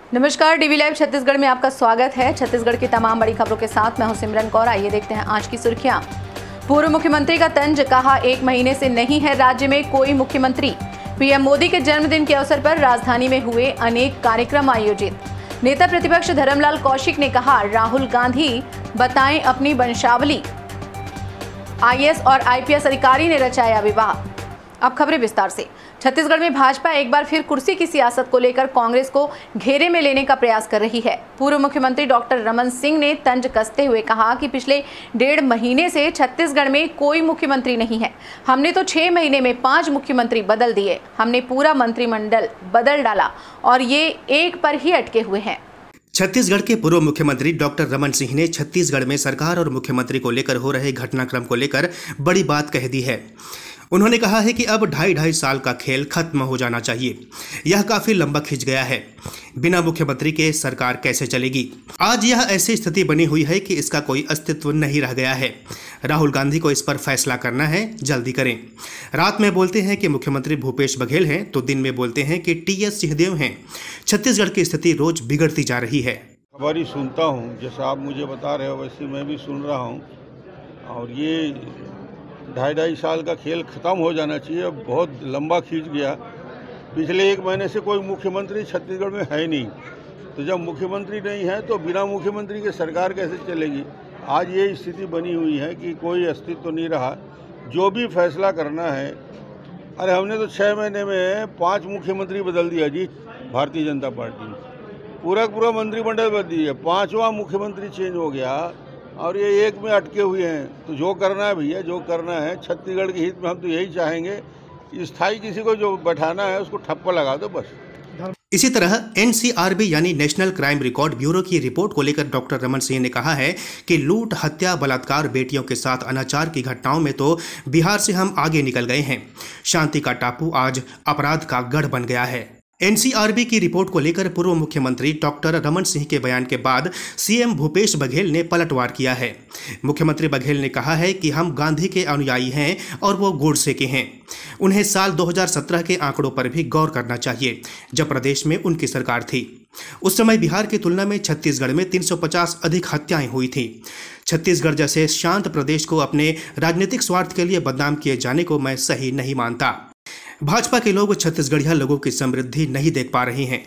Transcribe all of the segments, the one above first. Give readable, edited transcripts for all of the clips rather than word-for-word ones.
नमस्कार, DV live Chhattisgarh में आपका स्वागत है। छत्तीसगढ़ की तमाम बड़ी खबरों के साथ मैं हूं सिमरन कौर। आइए देखते हैं आज की सुर्खियां। पूर्व मुख्यमंत्री का तंज, कहा 1 महीने से नहीं है राज्य में कोई मुख्यमंत्री। पीएम मोदी के जन्मदिन के अवसर पर राजधानी में हुए अनेक कार्यक्रम आयोजित। नेता प्रतिपक्ष धर्मलाल कौशिक ने कहा, राहुल गांधी बताएं अपनी वंशावली। आईएएस और आईपीएस अधिकारी ने रचाया विवाह। अब खबरें विस्तार से। छत्तीसगढ़ में भाजपा एक बार फिर कुर्सी की सियासत को लेकर कांग्रेस को घेरे में लेने का प्रयास कर रही है। पूर्व मुख्यमंत्री डॉक्टर रमन सिंह ने तंज कसते हुए कहा कि पिछले 1.5 महीने से छत्तीसगढ़ में कोई मुख्यमंत्री नहीं है। हमने तो 6 महीने में 5 मुख्यमंत्री बदल दिए। हमने पूरा मंत्रिमंडल बदल डाला और ये एक पर ही अटके हुए हैं। छत्तीसगढ़ के पूर्व मुख्यमंत्री डॉक्टर रमन सिंह ने छत्तीसगढ़ में सरकार और मुख्यमंत्री को लेकर हो रहे घटनाक्रम को लेकर बड़ी बात कह दी है। उन्होंने कहा है कि अब 2.5 साल का खेल खत्म हो जाना चाहिए। यह काफी लंबा खिंच गया है। बिना मुख्यमंत्री के सरकार कैसे चलेगी? आज यह ऐसी स्थिति बनी हुई है कि इसका कोई अस्तित्व नहीं रह गया है। राहुल गांधी को इस पर फैसला करना है, जल्दी करें। रात में बोलते हैं कि मुख्यमंत्री भूपेश बघेल हैं, तो दिन में बोलते हैं कि टीएस सिंहदेव हैं। छत्तीसगढ़ की स्थिति रोज बिगड़ती जा रही है। खबर ही सुनता हूँ, जैसा आप मुझे बता रहे हो वैसे मैं भी सुन रहा हूँ। और ये 2.5 साल का खेल ख़त्म हो जाना चाहिए। बहुत लंबा खींच गया। पिछले 1 महीने से कोई मुख्यमंत्री छत्तीसगढ़ में है नहीं, तो जब मुख्यमंत्री नहीं है तो बिना मुख्यमंत्री के सरकार कैसे चलेगी? आज ये स्थिति बनी हुई है कि कोई अस्तित्व तो नहीं रहा। जो भी फैसला करना है, अरे हमने तो 6 महीने में 5 मुख्यमंत्री बदल दिया जी। भारतीय जनता पार्टी पूरा मंत्रिमंडल बदल दिया, 5वां मुख्यमंत्री चेंज हो गया और ये एक में अटके हुए हैं। तो जो करना है भैया, जो करना है छत्तीसगढ़ के हित में, हम तो यही चाहेंगे। स्थायी किसी को जो बैठाना है उसको ठप्पा लगा दो बस। इसी तरह एनसीआरबी यानी नेशनल क्राइम रिकॉर्ड ब्यूरो की रिपोर्ट को लेकर डॉक्टर रमन सिंह ने कहा है कि लूट, हत्या, बलात्कार, बेटियों के साथ अनाचार की घटनाओं में तो बिहार से हम आगे निकल गए हैं। शांति का टापू आज अपराध का गढ़ बन गया है। एनसीआरबी की रिपोर्ट को लेकर पूर्व मुख्यमंत्री डॉक्टर रमन सिंह के बयान के बाद सीएम भूपेश बघेल ने पलटवार किया है। मुख्यमंत्री बघेल ने कहा है कि हम गांधी के अनुयायी हैं और वो गोडसे के हैं। उन्हें साल 2017 के आंकड़ों पर भी गौर करना चाहिए, जब प्रदेश में उनकी सरकार थी। उस समय बिहार की तुलना में छत्तीसगढ़ में 350 अधिक हत्याएं हुई थी। छत्तीसगढ़ जैसे शांत प्रदेश को अपने राजनीतिक स्वार्थ के लिए बदनाम किए जाने को मैं सही नहीं मानता। भाजपा के लोग छत्तीसगढ़िया लोगों की समृद्धि नहीं देख पा रहे हैं।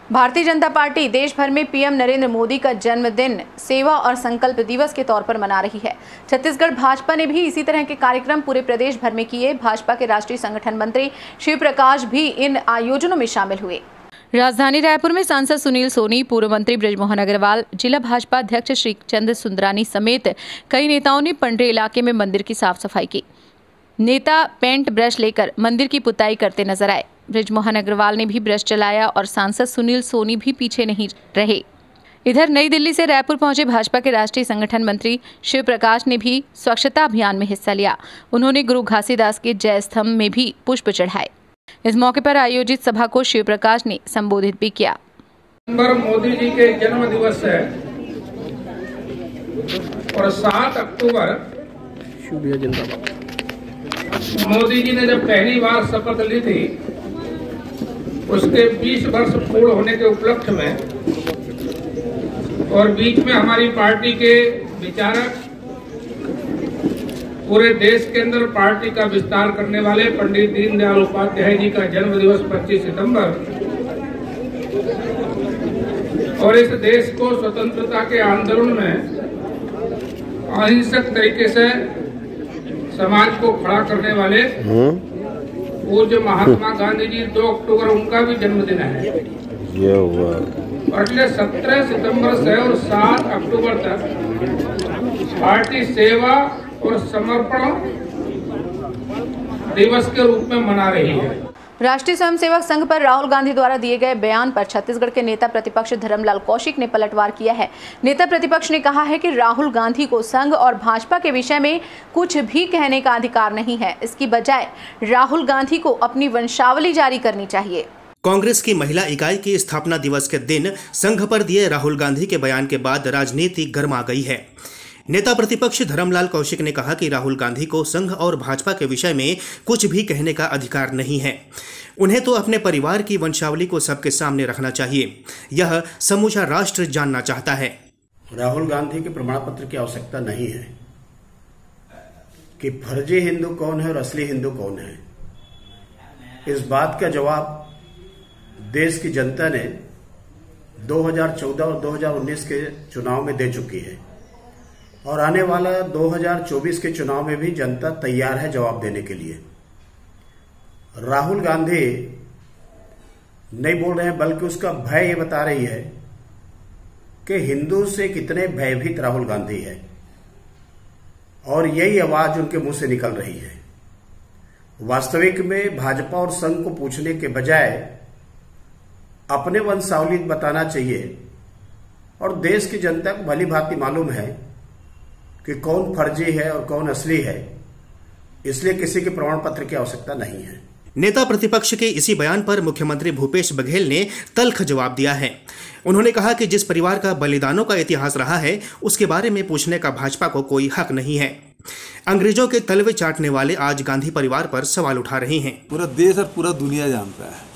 भारतीय जनता पार्टी देश भर में पीएम नरेंद्र मोदी का जन्मदिन सेवा और संकल्प दिवस के तौर पर मना रही है। छत्तीसगढ़ भाजपा ने भी इसी तरह के कार्यक्रम पूरे प्रदेश भर में किए। भाजपा के राष्ट्रीय संगठन मंत्री शिव प्रकाश भी इन आयोजनों में शामिल हुए। राजधानी रायपुर में सांसद सुनील सोनी, पूर्व मंत्री बृजमोहन अग्रवाल, जिला भाजपा अध्यक्ष श्री चंद्र सुंदरानी समेत कई नेताओं ने पंडरी इलाके में मंदिर की साफ सफाई की। नेता पेंट ब्रश लेकर मंदिर की पुताई करते नजर आए। बृजमोहन अग्रवाल ने भी ब्रश चलाया और सांसद सुनील सोनी भी पीछे नहीं रहे। इधर नई दिल्ली से रायपुर पहुंचे भाजपा के राष्ट्रीय संगठन मंत्री शिव प्रकाश ने भी स्वच्छता अभियान में हिस्सा लिया। उन्होंने गुरु घासीदास के जय स्तंभ में भी पुष्प चढ़ाए। इस मौके पर आयोजित सभा को शिव प्रकाश ने संबोधित भी किया। मोदी जी के जन्म दिवस है और 7 अक्टूबर मोदी जी ने जब पहली बार शपथ ली थी, उसके 20 वर्ष पूर्ण होने के उपलक्ष्य में और बीच में हमारी पार्टी के विचारक, पूरे देश के अंदर पार्टी का विस्तार करने वाले पंडित दीनदयाल उपाध्याय जी का जन्म दिवस 25 सितंबर और इस देश को स्वतंत्रता के आंदोलन में अहिंसक तरीके से समाज को खड़ा करने वाले पूज्य महात्मा गांधी जी 2 अक्टूबर उनका भी जन्मदिन है। ये हुआ अगले 17 सितंबर से और 7 अक्टूबर तक पार्टी सेवा और समर्पण दिवस के रूप में मना रही है। राष्ट्रीय स्वयंसेवक संघ पर राहुल गांधी द्वारा दिए गए बयान पर छत्तीसगढ़ के नेता प्रतिपक्ष धर्मलाल कौशिक ने पलटवार किया है। नेता प्रतिपक्ष ने कहा है कि राहुल गांधी को संघ और भाजपा के विषय में कुछ भी कहने का अधिकार नहीं है। इसकी बजाय राहुल गांधी को अपनी वंशावली जारी करनी चाहिए। कांग्रेस की महिला इकाई की स्थापना दिवस के दिन संघ पर दिए राहुल गांधी के बयान के बाद राजनीति गर्मा गई है। नेता प्रतिपक्ष धर्मलाल कौशिक ने कहा कि राहुल गांधी को संघ और भाजपा के विषय में कुछ भी कहने का अधिकार नहीं है। उन्हें तो अपने परिवार की वंशावली को सबके सामने रखना चाहिए। यह समूचा राष्ट्र जानना चाहता है। राहुल गांधी के प्रमाण पत्र की आवश्यकता नहीं है कि फर्जी हिंदू कौन है और असली हिंदू कौन है। इस बात का जवाब देश की जनता ने 2014 और 2019 के चुनाव में दे चुकी है और आने वाला 2024 के चुनाव में भी जनता तैयार है जवाब देने के लिए। राहुल गांधी नहीं बोल रहे हैं, बल्कि उसका भय ये बता रही है कि हिंदू से कितने भयभीत राहुल गांधी है और यही आवाज उनके मुंह से निकल रही है। वास्तविक में भाजपा और संघ को पूछने के बजाय अपने वंशावली बताना चाहिए और देश की जनता को भली भांति मालूम है कि कौन फर्जी है और कौन असली है, इसलिए किसी के प्रमाण पत्र की आवश्यकता नहीं है। नेता प्रतिपक्ष के इसी बयान पर मुख्यमंत्री भूपेश बघेल ने तल्ख जवाब दिया है। उन्होंने कहा कि जिस परिवार का बलिदानों का इतिहास रहा है उसके बारे में पूछने का भाजपा को कोई हक नहीं है। अंग्रेजों के तलवे चाटने वाले आज गांधी परिवार पर सवाल उठा रहे हैं। पूरा देश और पूरा दुनिया जानता है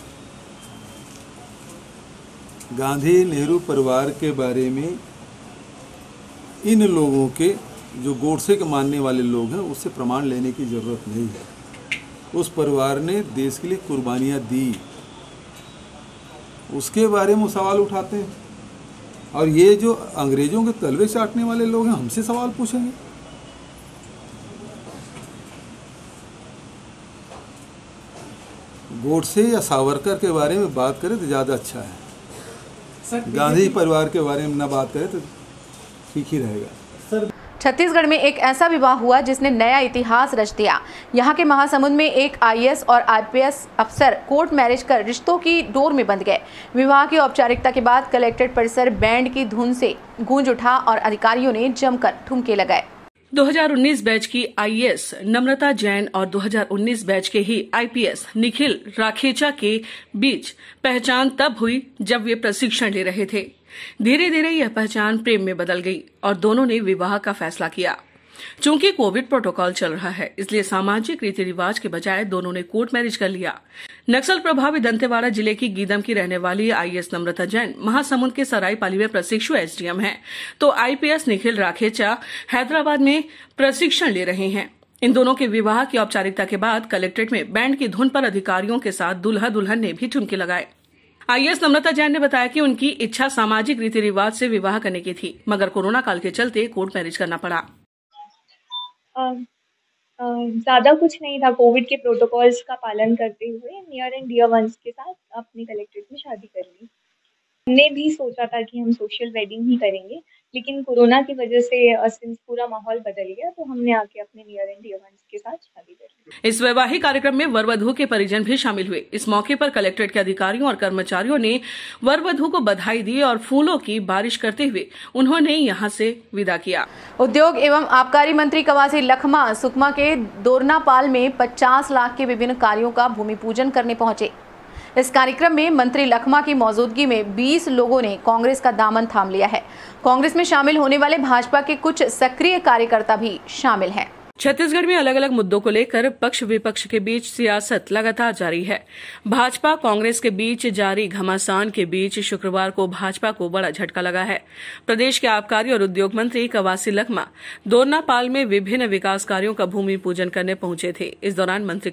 गांधी नेहरू परिवार के बारे में। इन लोगों के जो गोडसे के मानने वाले लोग हैं उससे प्रमाण लेने की जरूरत नहीं है। उस परिवार ने देश के लिए कुर्बानियां दी, उसके बारे में सवाल उठाते हैं। और ये जो अंग्रेजों के तलवे चाटने वाले लोग हैं हमसे सवाल पूछेंगे। गोडसे या सावरकर के बारे में बात करें तो ज़्यादा अच्छा है। गांधी परिवार के बारे में ना बात करें तो ठीक ही रहेगा। छत्तीसगढ़ में एक ऐसा विवाह हुआ जिसने नया इतिहास रच दिया। यहाँ के महासमुंद में एक आईएएस और आईपीएस अफसर कोर्ट मैरिज कर रिश्तों की डोर में बंध गए। विवाह की औपचारिकता के बाद कलेक्ट्रेट परिसर बैंड की धुन से गूंज उठा और अधिकारियों ने जमकर ठुमके लगाए। 2019 बैच की आईएएस नम्रता जैन और 2019 बैच के ही आईपीएस निखिल राखेचा के बीच पहचान तब हुई जब वे प्रशिक्षण ले रहे थे। धीरे धीरे यह पहचान प्रेम में बदल गई और दोनों ने विवाह का फैसला किया। चूंकि कोविड प्रोटोकॉल चल रहा है, इसलिए सामाजिक रीति रिवाज के बजाय दोनों ने कोर्ट मैरिज कर लिया। नक्सल प्रभावित दंतेवाड़ा जिले की गीदम की रहने वाली आईएएस नम्रता जैन महासमुंद के सरायपाली में प्रशिक्षु एसडीएम हैं, तो आईपीएस निखिल राखेचा हैदराबाद में प्रशिक्षण ले रहे हैं। इन दोनों के विवाह की औपचारिकता के बाद कलेक्ट्रेट में बैंड की धुन पर अधिकारियों के साथ दूल्हा दुल्हन ने भी ठुमके लगाए। आईएएस नम्रता जैन ने बताया कि उनकी इच्छा सामाजिक रीति रिवाज से विवाह करने की थी, मगर कोरोना काल के चलते कोर्ट मैरिज करना पड़ा। ज़्यादा कुछ नहीं था। कोविड के प्रोटोकॉल्स का पालन करते हुए नियर एंड डियर वंस के साथ अपने कलेक्ट्रेट में शादी कर ली। हमने भी सोचा था कि हम सोशल वेडिंग ही करेंगे, लेकिन कोरोना की वजह से सिंस पूरा माहौल बदल गया तो हमने आके अपने नियर एंड डियर वंस के साथ शादी कर ली। इस वैवाहिक कार्यक्रम में वर वधू के परिजन भी शामिल हुए। इस मौके पर कलेक्ट्रेट के अधिकारियों और कर्मचारियों ने वर वधू को बधाई दी और फूलों की बारिश करते हुए उन्होंने यहां से विदा किया। उद्योग एवं आबकारी मंत्री कवासी लखमा सुकमा के दोरनापाल में 50 लाख के विभिन्न कार्यों का भूमि पूजन करने पहुंचे। इस कार्यक्रम में मंत्री लखमा की मौजूदगी में 20 लोगों ने कांग्रेस का दामन थाम लिया है। कांग्रेस में शामिल होने वाले भाजपा के कुछ सक्रिय कार्यकर्ता भी शामिल हैं। छत्तीसगढ़ में अलग अलग मुद्दों को लेकर पक्ष विपक्ष के बीच सियासत लगातार जारी है। भाजपा कांग्रेस के बीच जारी घमासान के बीच शुक्रवार को भाजपा को बड़ा झटका लगा है। प्रदेश के आबकारी और उद्योग मंत्री कवासी लखमा दोरनापाल में विभिन्न विकास कार्यों का भूमि पूजन करने पहुंचे थे। इस दौरान मंत्री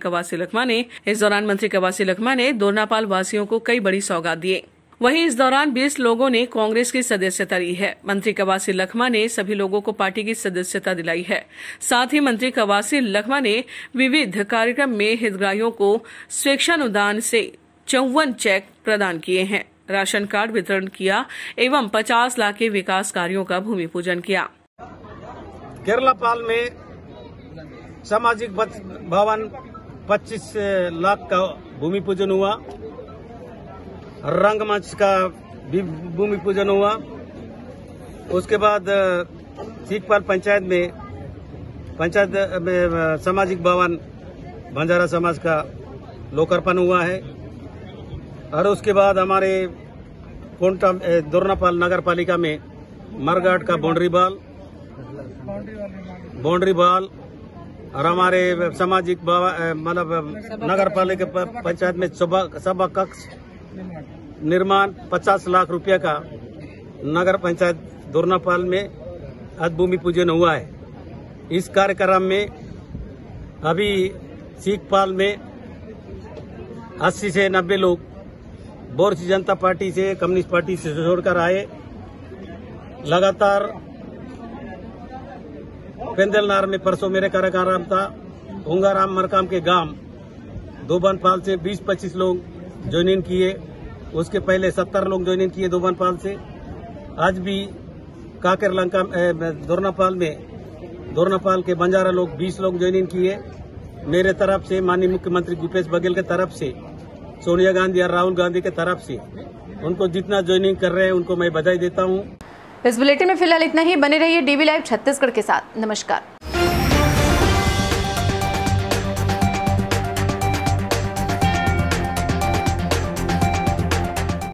कवासी लखमा ने दोरनापाल वासियों को कई बड़ी सौगात दिए। वहीं इस दौरान 20 लोगों ने कांग्रेस की सदस्यता ली है। मंत्री कवासी लखमा ने सभी लोगों को पार्टी की सदस्यता दिलाई है। साथ ही मंत्री कवासी लखमा ने विविध कार्यक्रम में हितग्राहियों को स्वेच्छानुदान से 54 चेक प्रदान किए हैं, राशन कार्ड वितरण किया एवं 50 लाख के विकास कार्यों का भूमि पूजन किया। केरलापाल में सामाजिक भवन 25 लाख का भूमि पूजन हुआ। रंगमंच का भी भूमि पूजन हुआ। उसके बाद सीखपाल पंचायत में सामाजिक भवन बंजारा समाज का लोकार्पण हुआ है। और उसके बाद हमारे कोंटा दोरनापाल नगर पालिका में मरघाट का बाउंड्री वॉल बाउंड्री वॉल और हमारे सामाजिक मतलब नगर पालिका पंचायत में सभा कक्ष निर्माण 50 लाख रुपए का नगर पंचायत दोरनापाल में आज भूमि पूजन हुआ है। इस कार्यक्रम में अभी सीखपाल में 80 से 90 लोग भारतीय जनता पार्टी से कम्युनिस्ट पार्टी से छोड़कर आए। लगातार पेंदलनार में परसों मेरे कार्यक्रम था। उंगाराम मरकाम के गांव दोबनपाल से 20-25 लोग ज्वाइन किए। उसके पहले 70 लोग ज्वाइन किए दोबनपाल से। आज भी काकर लंका दोरनापाल के बंजारा लोग 20 लोग ज्वाइन किए। मेरे तरफ से माननीय मुख्यमंत्री भूपेश बघेल के तरफ से, सोनिया गांधी और राहुल गांधी के तरफ से उनको जितना ज्वाइनिंग कर रहे हैं उनको मैं बधाई देता हूं। इस बुलेटिन में फिलहाल इतना ही। बने रहिए डीवी लाइव छत्तीसगढ़ के साथ। नमस्कार।